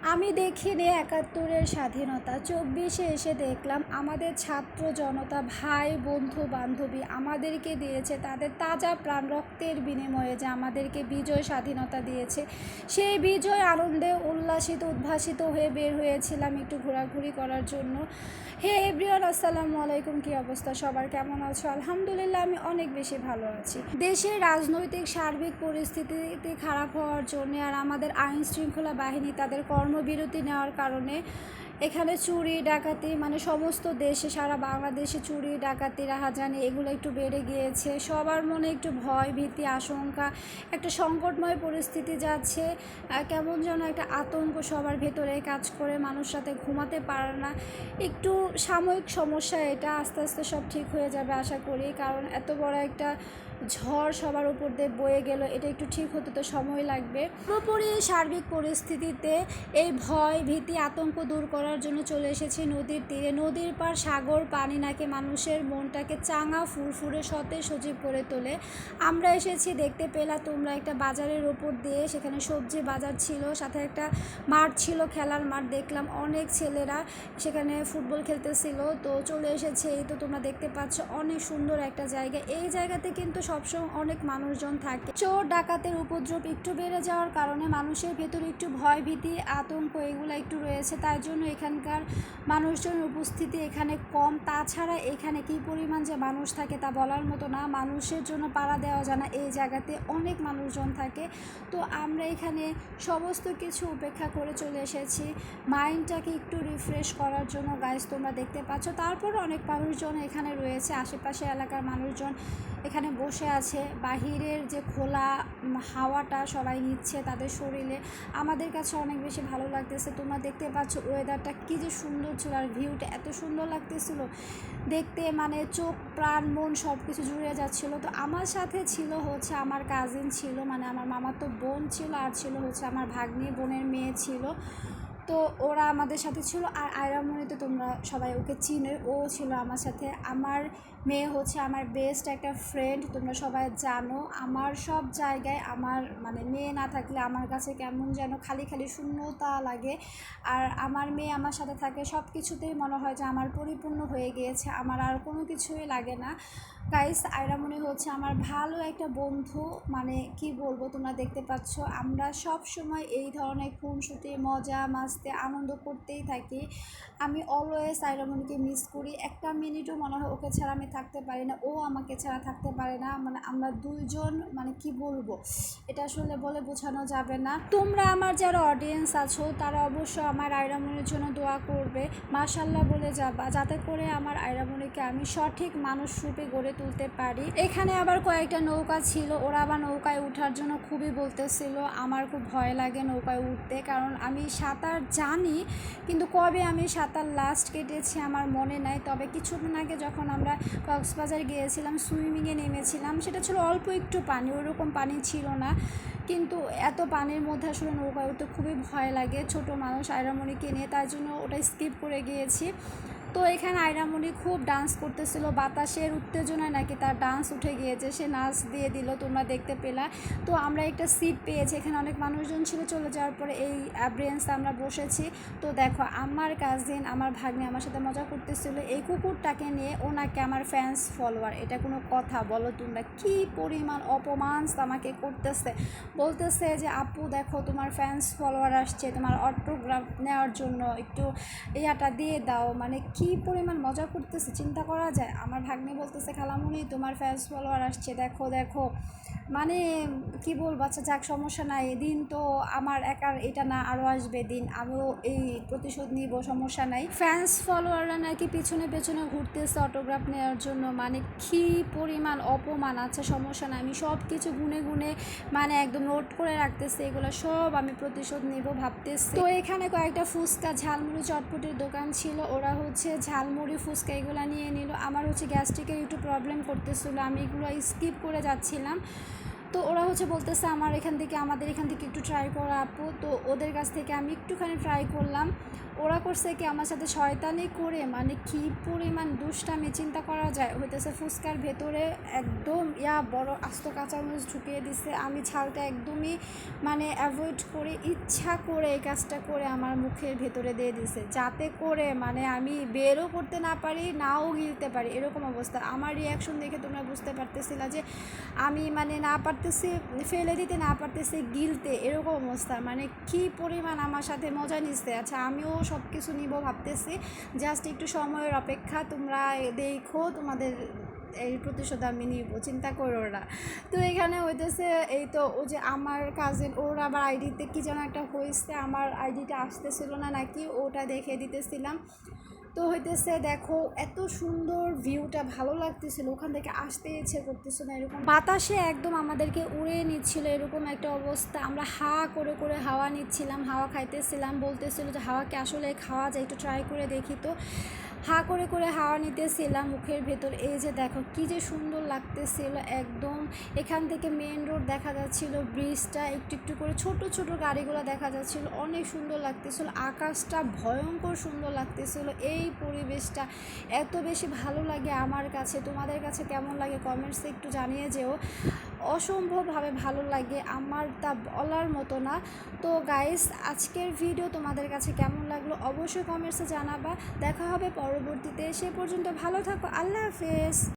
আমি দেখিনি ৭১-এর স্বাধীনতা, ২৪-এ এসে দেখলাম আমাদের ছাত্র জনতা, ভাই, বন্ধু, বান্ধবী আমাদেরকে দিয়েছে তাদের তাজা প্রাণ রক্তের বিনিময়ে যে আমাদেরকে বিজয় স্বাধীনতা দিয়েছে। সেই বিজয় আনন্দে উল্লাসিত উদ্ভাসিত হয়ে বের হয়েছিলাম একটু ঘোরাঘুরি করার জন্য। হে এভরিওয়ান, আসসালামু আলাইকুম। কী অবস্থা সবার, কেমন আছো? আলহামদুলিল্লাহ, আমি অনেক বেশি ভালো আছি। দেশের রাজনৈতিক সার্বিক পরিস্থিতি খারাপ হওয়ার জন্য আর আমাদের আইন শৃঙ্খলা বাহিনী তাদের কর্মবিরতি নেওয়ার কারণে এখানে চুরি ডাকাতি, মানে সমস্ত দেশে, সারা বাংলাদেশে চুরি ডাকাতি রাহাজানি এগুলো একটু বেড়ে গিয়েছে। সবার মনে একটু ভয় ভীতি আশঙ্কা, একটা সংকটময় পরিস্থিতি যাচ্ছে। কেমন যেন একটা আতঙ্ক সবার ভেতরে কাজ করে, মানুষ সাথে ঘুমাতে পারে না। একটু সাময়িক সমস্যা, এটা আস্তে আস্তে সব ঠিক হয়ে যাবে আশা করি, কারণ এত বড় একটা ঝড় সবার উপর দিয়ে বয়ে গেল, এটা একটু ঠিক হতে তো সময় লাগবে। পুরোপুরি সার্বিক পরিস্থিতিতে এই ভয় ভীতি আতঙ্ক দূর করার জন্য চলে এসেছি নদীর তীরে। নদীর পার সাগর পানি নাকি মানুষের মনটাকে চাঙা ফুরফুরে সতেজ সজীব করে তোলে। আমরা এসেছি, দেখতে পেলা তোমরা, একটা বাজারের ওপর দিয়ে, সেখানে সবজি বাজার ছিল, সাথে একটা মাঠ ছিল, খেলার মাঠ। দেখলাম অনেক ছেলেরা সেখানে ফুটবল খেলতেছিল। তো চলে এসেছে, এই তো তোমরা দেখতে পাচ্ছ, অনেক সুন্দর একটা জায়গা। এই জায়গাতে কিন্তু সবসময় অনেক মানুষজন থাকে। চোর ডাকাতের উপদ্রব একটু বেড়ে যাওয়ার কারণে মানুষের ভেতরে একটু ভয় ভীতি আতঙ্ক এগুলো একটু রয়েছে, তাই জন্য এখানকার মানুষজনের উপস্থিতি এখানে কম। তাছাড়া এখানে কী পরিমাণ যে মানুষ থাকে তা বলার মতো না, মানুষের জন্য পাড়া দেওয়া যায় না, এই জায়গাতে অনেক মানুষজন থাকে। তো আমরা এখানে সমস্ত কিছু উপেক্ষা করে চলে এসেছি মাইন্ডটাকে একটু রিফ্রেশ করার জন্য। গাইজ তোমরা দেখতে পাচ্ছ, তারপর অনেক মানুষজন এখানে রয়েছে, আশেপাশে এলাকার মানুষজন এখানে বসে আছে। বাহিরের যে খোলা হাওয়াটা সবাই নিচ্ছে তাদের শরীরে, আমাদের কাছে অনেক বেশি ভালো লাগতেছে। তোমরা দেখতে পাচ্ছ ওয়েদারটা কী যে সুন্দর ছিল, আর ভিউটা এত সুন্দর লাগতেছিল দেখতে, মানে চোখ প্রাণ মন সব কিছু জুড়ে যাচ্ছিলো। তো আমার সাথে ছিল হচ্ছে আমার কাজিন ছিল, মানে আমার মামাতো বোন ছিল, আর ছিল হচ্ছে আমার ভাগ্নি বোনের মেয়ে ছিল। তো ওরা আমাদের সাথে ছিল। আর আয়রামণি তো তোমরা সবাই ওকে চিনো, ও ছিল আমার সাথে। আমার মেয়ে হচ্ছে আমার বেস্ট একটা ফ্রেন্ড, তোমরা সবাই জানো। আমার সব জায়গায় আমার, মানে মেয়ে না থাকলে আমার কাছে কেমন যেন খালি খালি শূন্যতা লাগে। আর আমার মেয়ে আমার সাথে থাকে, সব কিছুতেই মনে হয় যে আমার পরিপূর্ণ হয়ে গিয়েছে, আমার আর কোনো কিছুই লাগে না। গাইস, আয়রামণি হচ্ছে আমার ভালো একটা বন্ধু, মানে কি বলবো, তোমরা দেখতে পাচ্ছ আমরা সব সময় এই ধরনের খুনসুটি মজা মাস্তি আনন্দ করতেই থাকি। আমি অলওয়েজ আয়রামণিকে মিস করি, একটা মিনিটও মনে হয় ওকে ছাড়া আমি থাকতে পারি না, ও আমাকে ছাড়া থাকতে পারে না। মানে আমরা দুইজন, মানে কি বলবো, এটা আসলে বলে বোঝানো যাবে না। তোমরা আমার যারা অডিয়েন্স আছো তারা অবশ্যই আমার আয়রামণির জন্য দোয়া করবে, মাশাল্লাহ বলে যাবা, যাতে করে আমার আয়রামণিকে আমি সঠিক মানুষ রূপে গড়ে তুলতে পারি। এখানে আবার কয়েকটা নৌকা ছিল, ওরা আবার নৌকায় ওঠার জন্য খুবই বলতেছিল। আমার খুব ভয় লাগে নৌকায় উঠতে, কারণ আমি সাঁতার জানি, কিন্তু কবে আমি সাঁতার লাস্ট কেটেছি আমার মনে নাই। তবে কিছুদিন আগে যখন আমরা কক্সবাজার গিয়েছিলাম, সুইমিংয়ে নেমেছিলাম, সেটা ছিল অল্প একটু পানি, ওইরকম পানি ছিল না, কিন্তু এত পানির মধ্যে আসলে নৌকায় উঠতে খুবই ভয় লাগে, ছোট মানুষ আয়রামণিকে নিয়ে, তার জন্য ওটা স্কিপ করে গিয়েছি। তো এখানে আয়রামণি খুব ডান্স করতেছিল, বাতাসের উত্তেজনায় নাকি তার ডান্স উঠে গিয়েছে, সে নাচ দিয়ে দিল, তোমরা দেখতে পেলা। তো আমরা একটা সিট পেয়েছি, এখানে অনেক মানুষজন ছিল, চলে যাওয়ার পরে এই ব্রেঞ্চে আমরা বসেছি। তো দেখো আমার কাজিন আমার ভাগ্নে আমার সাথে মজা করতেছিল এই কুকুরটাকে নিয়ে, ওনাকে আমার ফ্যান্স ফলোয়ার, এটা কোনো কথা বলো তোমরা? কি পরিমাণ অপমান আমাকে করতেছে, বলতেছে যে আপু দেখো তোমার ফ্যান্স ফলোয়ার আসছে, তোমার অটোগ্রাফ নেওয়ার জন্য একটু ইয়াটা দিয়ে দাও। মানে কি পরিমাণ মজা করতেছে চিন্তা করা যায়। আমার ভাগ্নি বলতেছে খালামুনি তোমার ফ্যান্স ফলোয়ার আসছে, দেখো দেখো। মানে কি বলবো, আচ্ছা যাক, সমস্যা নাই, দিন তো আমার একার এটা না, আরও আসবে দিন, আমিও এই প্রতিশোধ নিব, সমস্যা নাই। ফ্যান্স ফলোয়াররা নাকি পিছনে পেছনে ঘুরতেছে অটোগ্রাফ নেওয়ার জন্য, মানে কি পরিমাণ অপমান। আছে সমস্যা নাই, আমি সব কিছু গুনে গুনে মানে একদম নোট করে রাখতেছি, এগুলো সব আমি প্রতিশোধ নিব ভাবতেছি। তো এখানে কয়েকটা ফুচকা ঝালমুড়ি চটপটির দোকান ছিল, ওরা হচ্ছে ঝালমুড়ি ফুচকা এগুলো নিয়ে নিল। আমার হচ্ছে গ্যাস্ট্রিকের একটু প্রবলেম করতেছিল, আমি এগুলো স্কিপ করে যাচ্ছিলাম। তো তো ওরা হচ্ছে বলতেছে আমাদের এখান থেকে একটু ট্রাই করা আপু। তো ওদের কাছ থেকে আমি একটুখানি ট্রাই করলাম। ওরা করছে কি আমার সাথে শয়তানি করে, মানে কী পরিমাণ দুষ্টামি চিন্তা করা যায়। হইতেছে ফুচকার ভেতরে একদম বড় আস্ত কাঁচামরিচ ঢুকিয়ে দিছে। আমি ছালটা একদমই মানে অ্যাভয়েড করে ইচ্ছা করে এই কাজটা করে আমার মুখের ভেতরে দিয়ে দিছে, যাতে করে মানে আমি বেরও করতে না পারি, নাও গিলতে পারি, এরকম অবস্থা। আমার রিয়াকশন দেখে তোমরা বুঝতে পারতেছিলা যে আমি মানে না পারতেছি ফেলে দিতে, না পারতেছি গিলতে, এরকম অবস্থা। মানে কী পরিমাণ আমার সাথে মজা নিচ্ছে। আচ্ছা, আমিও সব কিছু নিব ভাবতেছি, জাস্ট একটু সময়ের অপেক্ষা। তোমরা দেখো, তোমাদের এই প্রতিশোধ আমি নিব, চিন্তা করো না। তো এখানে হইতেছে এই তো ও যে আমার কাজিন, ওর আবার আইডিতে কী যেন একটা হয়েছে, আমার আইডিটা আসতেছিল না নাকি, ওটা দেখে দিতেছিলাম। তো হইতেছে দেখো এত সুন্দর ভিউটা, ভালো লাগতেছিল, ওখান থেকে আসতে ইচ্ছে করতেছিল না, এরকম বাতাসে একদম আমাদেরকে উড়িয়ে নিচ্ছিল, এরকম একটা অবস্থা। আমরা হা করে করে হাওয়া নিচ্ছিলাম, হাওয়া খাইতেছিলাম, বলতেছিল যে হাওয়াকে আসলে খাওয়া যায়, একটু ট্রাই করে দেখি। তো হা করে করে হাওয়া নিতেছিলাম মুখের ভেতর। এই যে দেখো কী যে সুন্দর লাগতেছিল একদম। এখান থেকে মেন রোড দেখা যাচ্ছিল, ব্রিজটা একটু একটু করে ছোট ছোট গাড়িগুলো দেখা যাচ্ছিল, অনেক সুন্দর লাগতেছিল। আকাশটা ভয়ঙ্কর সুন্দর লাগতেছিল। এই পরিবেশটা এত বেশি ভালো লাগে আমার কাছে। তোমাদের কাছে কেমন লাগে কমেন্টসে একটু জানিয়ে যেও। অসম্ভবভাবে ভালো লাগে আমার, তা বলার মতো না। তো গাইস, আজকের ভিডিও তোমাদের কাছে কেমন লাগলো অবশ্যই কমেন্টসে জানাবা। দেখা হবে পরবর্তীতে, সে পর্যন্ত ভালো থাকো, আল্লাহ হাফেজ।